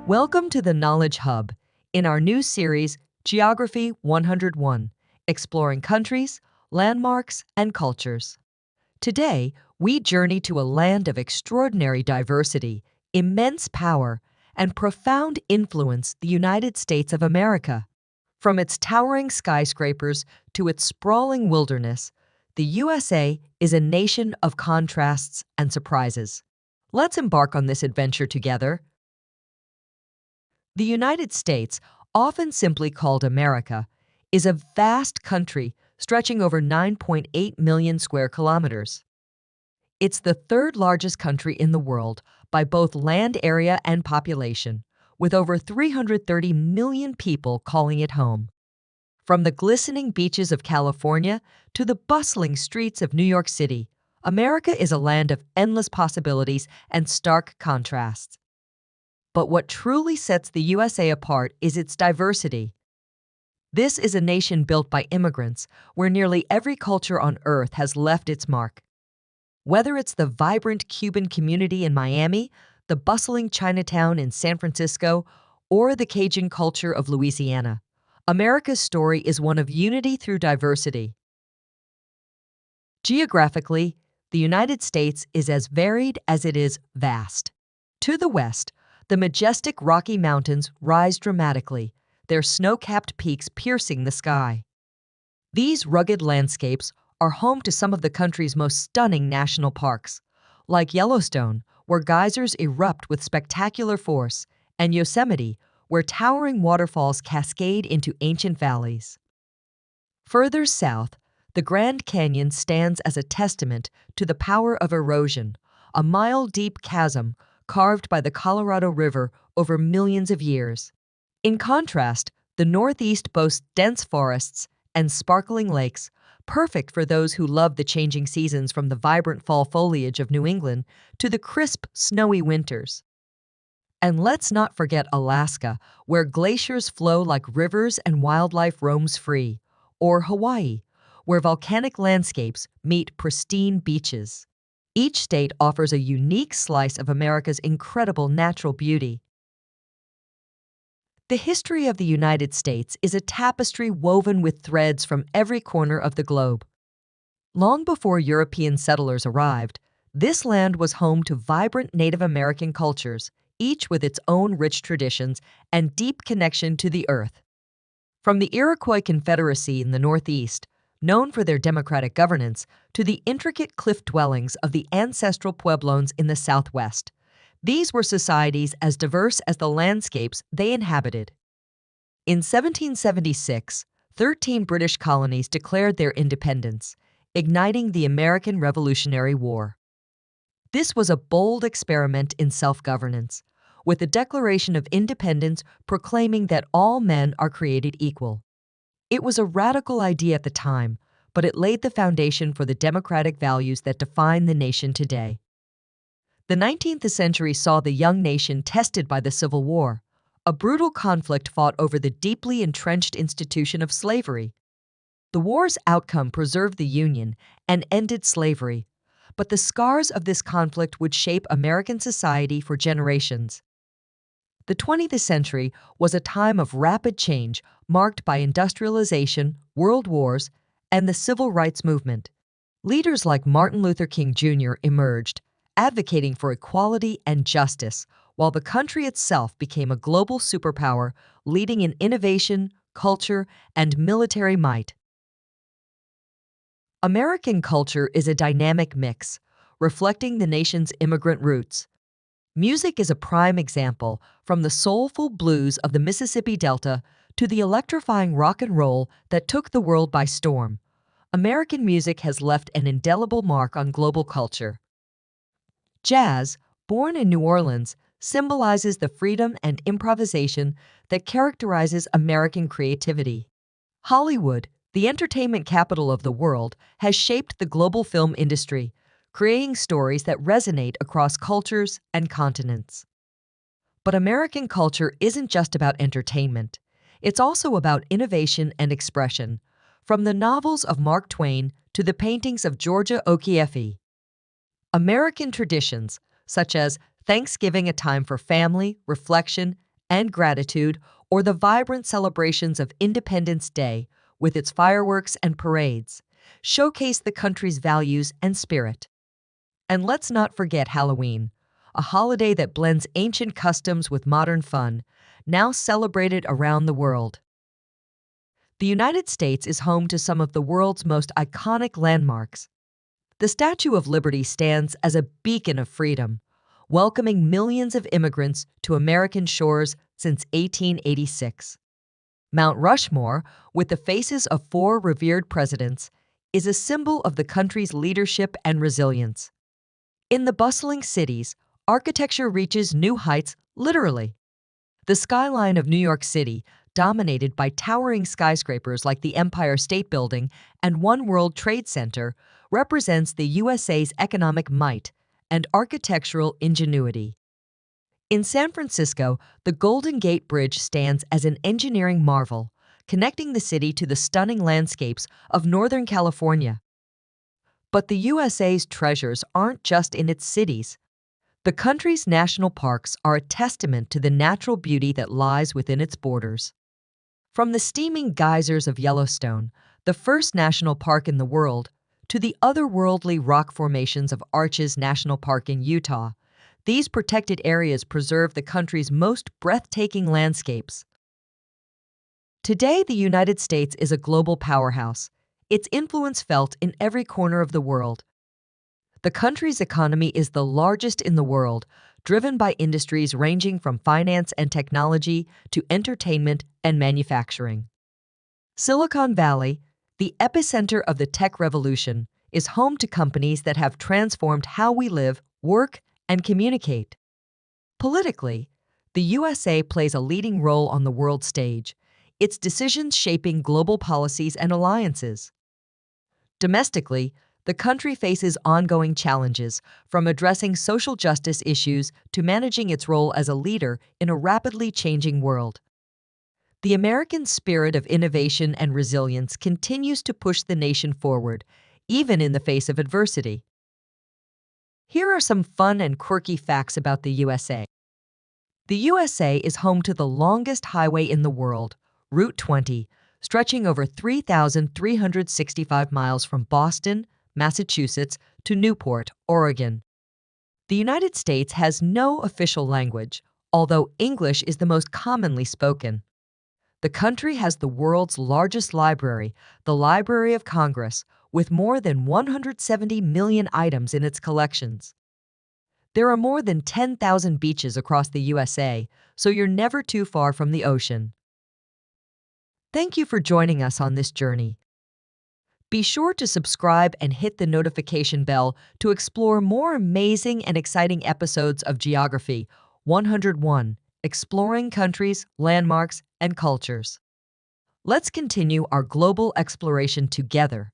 Welcome to the Knowledge Hub in our new series, Geography 101, exploring countries, landmarks, and cultures. Today, we journey to a land of extraordinary diversity, immense power, and profound influence, the United States of America. From its towering skyscrapers to its sprawling wilderness, the USA is a nation of contrasts and surprises. Let's embark on this adventure together. The United States, often simply called America, is a vast country stretching over 9.8 million square kilometers. It's the third largest country in the world by both land area and population, with over 330 million people calling it home. From the glistening beaches of California to the bustling streets of New York City, America is a land of endless possibilities and stark contrasts. But what truly sets the USA apart is its diversity. This is a nation built by immigrants, where nearly every culture on Earth has left its mark. Whether it's the vibrant Cuban community in Miami, the bustling Chinatown in San Francisco, or the Cajun culture of Louisiana, America's story is one of unity through diversity. Geographically, the United States is as varied as it is vast. To the west, the majestic Rocky Mountains rise dramatically, their snow-capped peaks piercing the sky. These rugged landscapes are home to some of the country's most stunning national parks, like Yellowstone, where geysers erupt with spectacular force, and Yosemite, where towering waterfalls cascade into ancient valleys. Further south, the Grand Canyon stands as a testament to the power of erosion, a mile-deep chasm carved by the Colorado River over millions of years. In contrast, the Northeast boasts dense forests and sparkling lakes, perfect for those who love the changing seasons, from the vibrant fall foliage of New England to the crisp, snowy winters. And let's not forget Alaska, where glaciers flow like rivers and wildlife roams free, or Hawaii, where volcanic landscapes meet pristine beaches. Each state offers a unique slice of America's incredible natural beauty. The history of the United States is a tapestry woven with threads from every corner of the globe. Long before European settlers arrived, this land was home to vibrant Native American cultures, each with its own rich traditions and deep connection to the earth. From the Iroquois Confederacy in the Northeast, known for their democratic governance, to the intricate cliff dwellings of the ancestral Pueblones in the Southwest. These were societies as diverse as the landscapes they inhabited. In 1776, 13 British colonies declared their independence, igniting the American Revolutionary War. This was a bold experiment in self-governance, with the Declaration of Independence proclaiming that all men are created equal. It was a radical idea at the time, but it laid the foundation for the democratic values that define the nation today. The 19th century saw the young nation tested by the Civil War, a brutal conflict fought over the deeply entrenched institution of slavery. The war's outcome preserved the Union and ended slavery, but the scars of this conflict would shape American society for generations. The 20th century was a time of rapid change marked by industrialization, world wars, and the civil rights movement. Leaders like Martin Luther King Jr. emerged, advocating for equality and justice, while the country itself became a global superpower, leading in innovation, culture, and military might. American culture is a dynamic mix, reflecting the nation's immigrant roots. Music is a prime example, from the soulful blues of the Mississippi Delta to the electrifying rock and roll that took the world by storm. American music has left an indelible mark on global culture. Jazz, born in New Orleans, symbolizes the freedom and improvisation that characterizes American creativity. Hollywood, the entertainment capital of the world, has shaped the global film industry, creating stories that resonate across cultures and continents. But American culture isn't just about entertainment. It's also about innovation and expression, from the novels of Mark Twain to the paintings of Georgia Okiefe. American traditions, such as Thanksgiving, a time for family, reflection, and gratitude, or the vibrant celebrations of Independence Day with its fireworks and parades, showcase the country's values and spirit. And let's not forget Halloween, a holiday that blends ancient customs with modern fun, now celebrated around the world. The United States is home to some of the world's most iconic landmarks. The Statue of Liberty stands as a beacon of freedom, welcoming millions of immigrants to American shores since 1886. Mount Rushmore, with the faces of four revered presidents, is a symbol of the country's leadership and resilience. In the bustling cities, architecture reaches new heights literally. The skyline of New York City, dominated by towering skyscrapers like the Empire State Building and One World Trade Center, represents the USA's economic might and architectural ingenuity. In San Francisco, the Golden Gate Bridge stands as an engineering marvel, connecting the city to the stunning landscapes of Northern California. But the USA's treasures aren't just in its cities. The country's national parks are a testament to the natural beauty that lies within its borders. From the steaming geysers of Yellowstone, the first national park in the world, to the otherworldly rock formations of Arches National Park in Utah, these protected areas preserve the country's most breathtaking landscapes. Today, the United States is a global powerhouse, its influence felt in every corner of the world. The country's economy is the largest in the world, driven by industries ranging from finance and technology to entertainment and manufacturing. Silicon Valley, the epicenter of the tech revolution, is home to companies that have transformed how we live, work, and communicate. Politically, the USA plays a leading role on the world stage, its decisions shaping global policies and alliances. Domestically, the country faces ongoing challenges, from addressing social justice issues to managing its role as a leader in a rapidly changing world. The American spirit of innovation and resilience continues to push the nation forward, even in the face of adversity. Here are some fun and quirky facts about the USA. The USA is home to the longest highway in the world, Route 20, stretching over 3,365 miles from Boston, Massachusetts, to Newport, Oregon. The United States has no official language, although English is the most commonly spoken. The country has the world's largest library, the Library of Congress, with more than 170 million items in its collections. There are more than 10,000 beaches across the USA, so you're never too far from the ocean. Thank you for joining us on this journey. Be sure to subscribe and hit the notification bell to explore more amazing and exciting episodes of Geography 101, Exploring Countries, Landmarks, and Cultures. Let's continue our global exploration together.